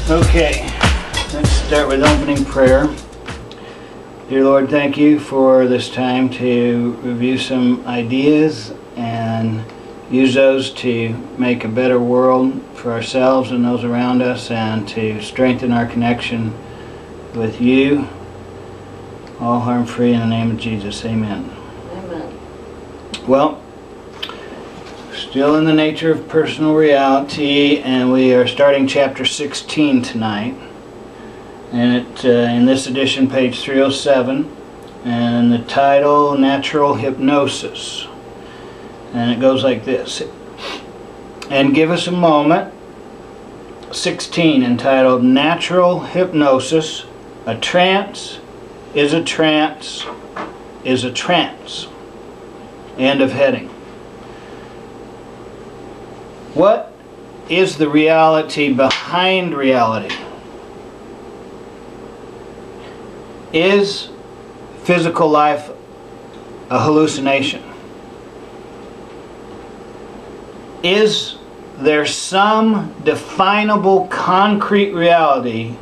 Okay, let's start with opening prayer. Dear Lord, thank you for this time to review some ideas and use those to make a better world for ourselves and those around us, and to strengthen our connection with you, all harm-free, in the name of Jesus. Amen. Amen. Well, still in the nature of personal reality, and we are starting chapter 16 tonight, and in this edition, page 307, and the title, Natural Hypnosis, and it goes like this: and give us a moment. 16, entitled Natural Hypnosis, a trance is a trance is a trance. End of heading. What is the reality behind reality? Is physical life a hallucination? Is there some definable concrete reality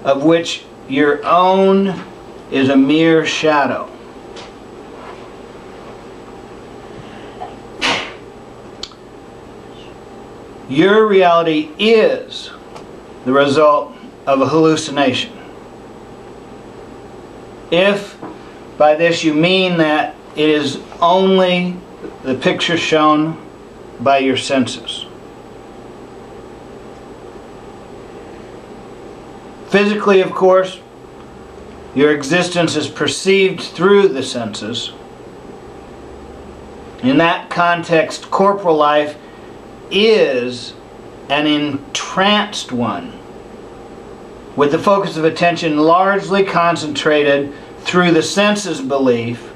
of which your own is a mere shadow? Your reality is the result of a hallucination. If by this you mean that it is only the picture shown by your senses. Physically, of course, your existence is perceived through the senses. In that context, corporal life is an entranced one, with the focus of attention largely concentrated through the senses' belief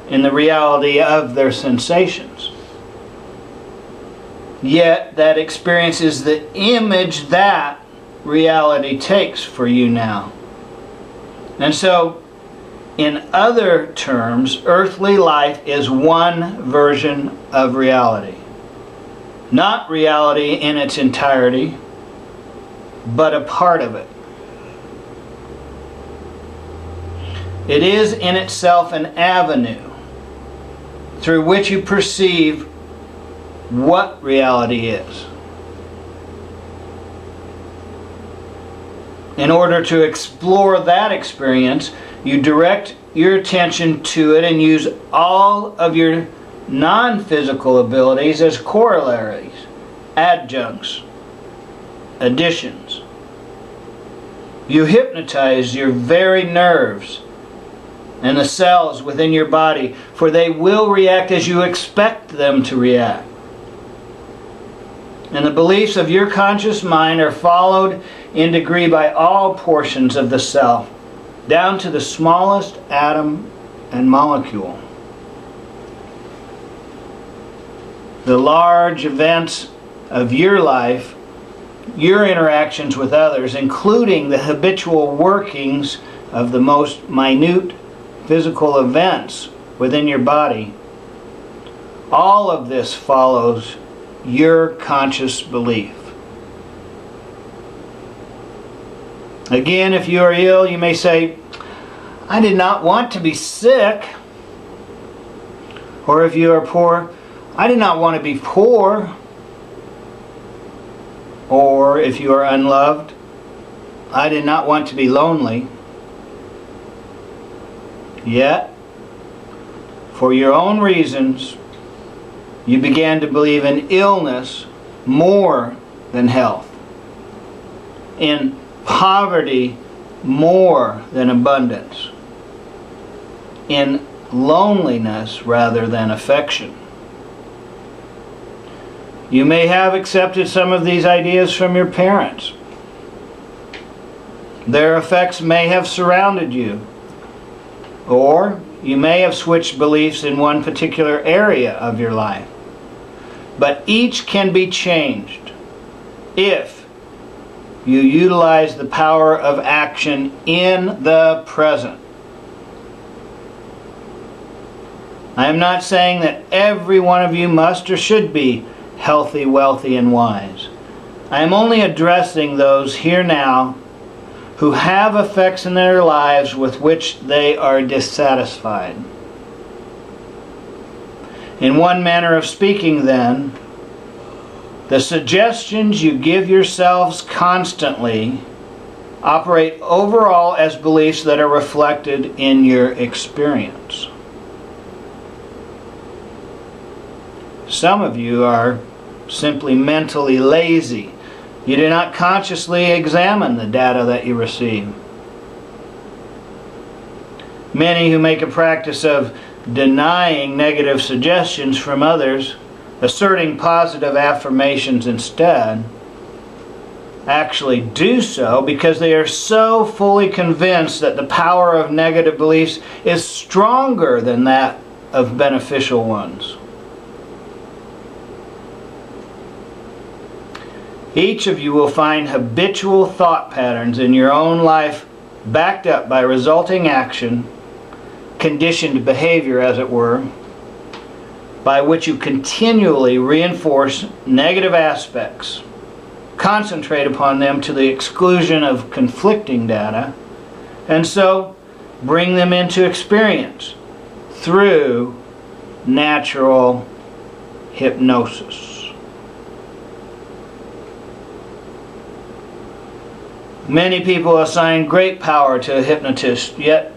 in the reality of their sensations. Yet that experience is the image that reality takes for you now. And so, in other terms, earthly life is one version of reality. Not reality in its entirety, but a part of it. It is in itself an avenue through which you perceive what reality is. In order to explore that experience, you direct your attention to it and use all of your non-physical abilities as corollaries, adjuncts, additions. You hypnotize your very nerves and the cells within your body, for they will react as you expect them to react. And the beliefs of your conscious mind are followed in degree by all portions of the self, down to the smallest atom and molecule. The large events of your life, your interactions with others, including the habitual workings of the most minute physical events within your body, all of this follows your conscious belief. Again, if you are ill, you may say, I did not want to be sick. Or if you are poor, I did not want to be poor. Or if you are unloved, I did not want to be lonely. Yet, for your own reasons, you began to believe in illness more than health, in poverty more than abundance, in loneliness rather than affection. You may have accepted some of these ideas from your parents. Their effects may have surrounded you, or you may have switched beliefs in one particular area of your life. But each can be changed if you utilize the power of action in the present. I am not saying that every one of you must or should be healthy, wealthy, and wise. I am only addressing those here now who have effects in their lives with which they are dissatisfied. In one manner of speaking, then, the suggestions you give yourselves constantly operate overall as beliefs that are reflected in your experience. Some of you are simply mentally lazy. You do not consciously examine the data that you receive. Many who make a practice of denying negative suggestions from others, asserting positive affirmations instead, actually do so because they are so fully convinced that the power of negative beliefs is stronger than that of beneficial ones. Each of you will find habitual thought patterns in your own life backed up by resulting action, conditioned behavior as it were, by which you continually reinforce negative aspects, concentrate upon them to the exclusion of conflicting data, and so bring them into experience through natural hypnosis. Many people assign great power to a hypnotist, yet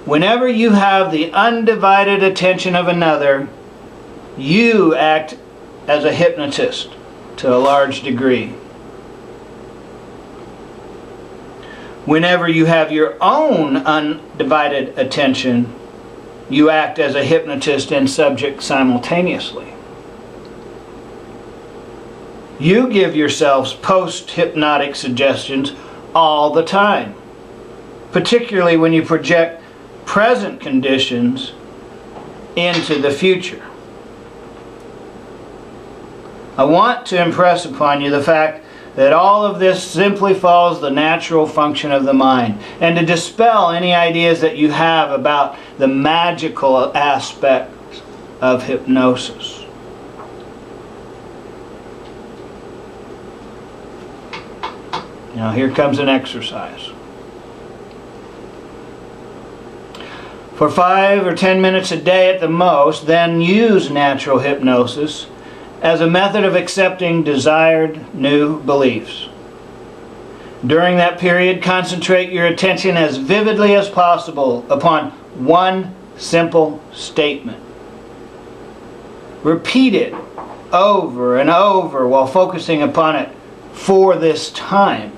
whenever you have the undivided attention of another, you act as a hypnotist to a large degree. Whenever you have your own undivided attention, you act as a hypnotist and subject simultaneously. You give yourselves post-hypnotic suggestions all the time, particularly when you project present conditions into the future. I want to impress upon you the fact that all of this simply follows the natural function of the mind, and to dispel any ideas that you have about the magical aspects of hypnosis. Now here comes an exercise. For 5 or 10 minutes a day at the most, then use natural hypnosis as a method of accepting desired new beliefs. During that period, concentrate your attention as vividly as possible upon one simple statement. Repeat it over and over while focusing upon it for this time.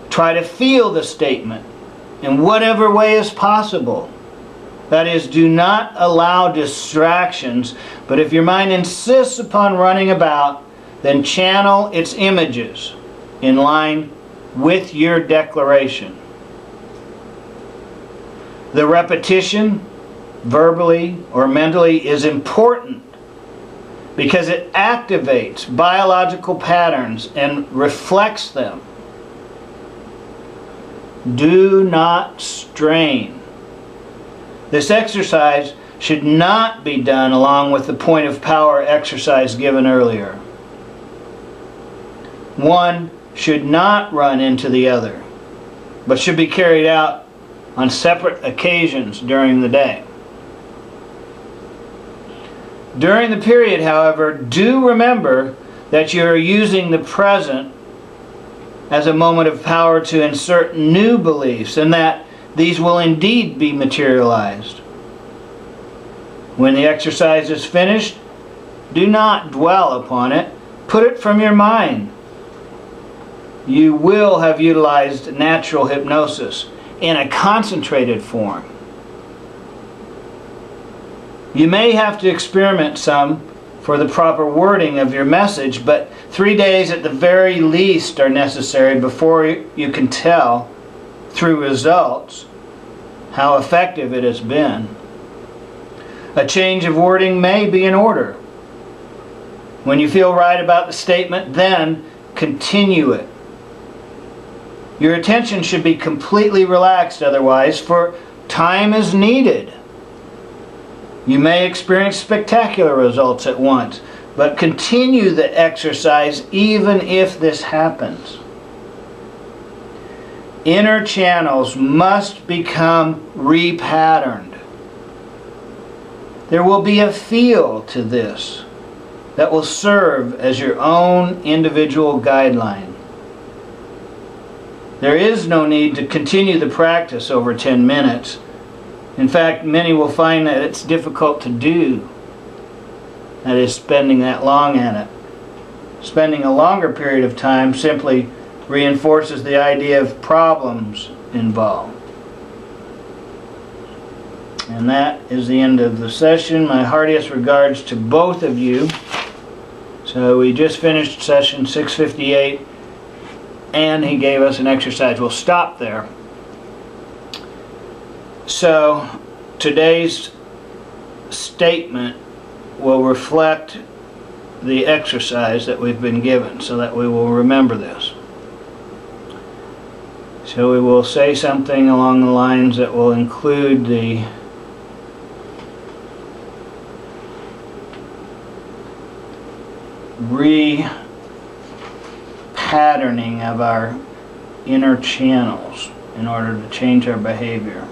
Try to feel the statement in whatever way is possible. That is, do not allow distractions, but if your mind insists upon running about, then channel its images in line with your declaration. The repetition, verbally or mentally, is important because it activates biological patterns and reflects them. Do not strain. This exercise should not be done along with the point of power exercise given earlier. One should not run into the other, but should be carried out on separate occasions during the day. During the period, however, do remember that you are using the present as a moment of power to insert new beliefs, and that these will indeed be materialized. When the exercise is finished, do not dwell upon it. Put it from your mind. You will have utilized natural hypnosis in a concentrated form. You may have to experiment some for the proper wording of your message, but 3 days at the very least are necessary before you can tell, through results, how effective it has been. A change of wording may be in order. When you feel right about the statement, then continue it. Your attention should be completely relaxed otherwise, for time is needed. You may experience spectacular results at once, but continue the exercise even if this happens. Inner channels must become repatterned. There will be a feel to this that will serve as your own individual guideline. There is no need to continue the practice over 10 minutes. In fact, many will find that it's difficult to do. That is, spending that long at it. Spending a longer period of time simply reinforces the idea of problems involved. And that is the end of the session. My heartiest regards to both of you. So we just finished session 658, and he gave us an exercise. We'll stop there. So today's statement will reflect the exercise that we've been given, so that we will remember this. So we will say something along the lines that will include the re-patterning of our inner channels in order to change our behavior.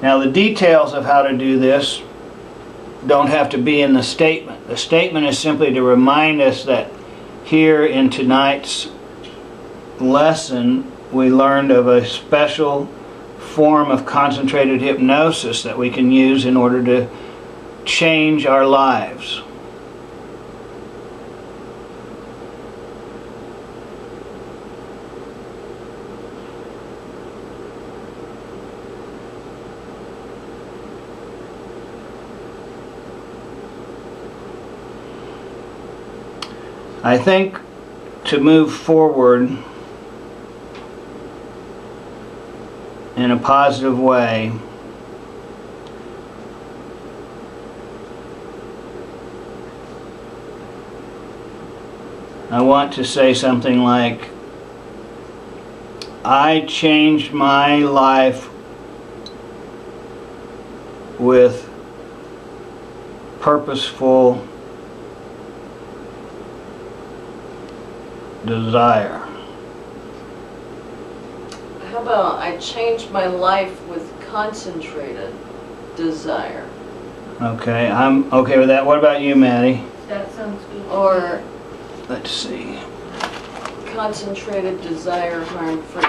Now, the details of how to do this don't have to be in the statement. The statement is simply to remind us that here in tonight's lesson we learned of a special form of concentrated hypnosis that we can use in order to change our lives. I think to move forward in a positive way, I want to say something like, I changed my life with purposeful desire. How about I changed my life with concentrated desire? Okay, I'm okay with that. What about you, Maddie? That sounds good. Or Let's see. concentrated desire harm-free?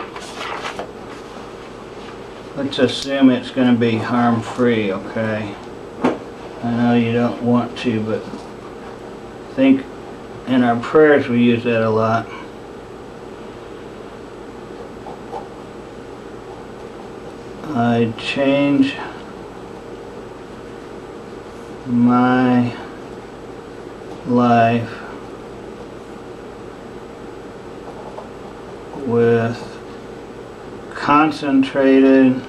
Let's assume it's going to be harm-free, okay? I know you don't want to, but I think in our prayers we use that a lot. I change my life with concentrated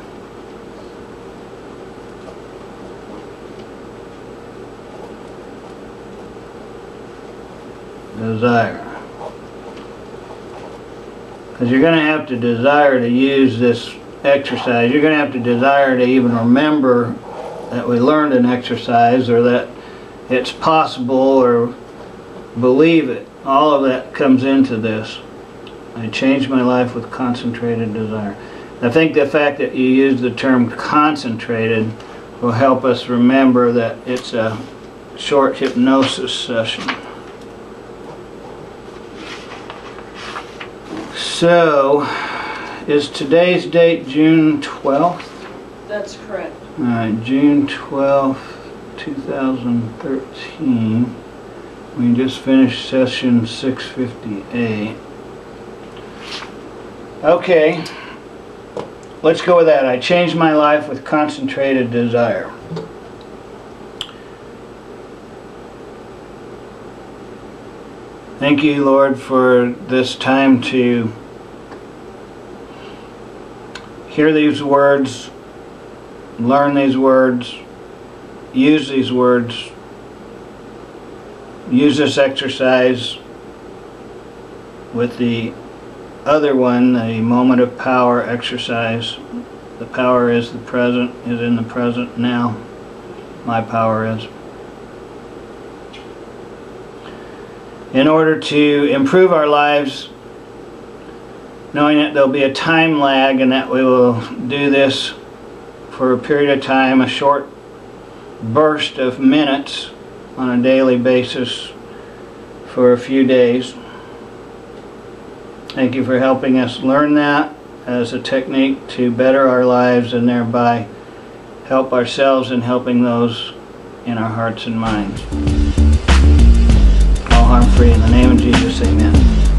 desire. Because you're going to have to desire to use this exercise. You're going to have to desire to even remember that we learned an exercise, or that it's possible, or believe it. All of that comes into this. I changed my life with concentrated desire. I think the fact that you use the term concentrated will help us remember that it's a short hypnosis session. So, is today's date June 12th? That's correct. Alright, June 12th, 2013. We just finished session 658. Okay, let's go with that. I changed my life with concentrated desire. Thank you, Lord, for this time to hear these words, learn these words, use these words, use this exercise with the other one, the moment of power exercise. The power is the present, is in the present now. my power is. In order to improve our lives, knowing that there'll be a time lag and that we will do this for a period of time, a short burst of minutes on a daily basis for a few days. Thank you for helping us learn that as a technique to better our lives and thereby help ourselves in helping those in our hearts and minds. All harm free. In the name of Jesus, amen.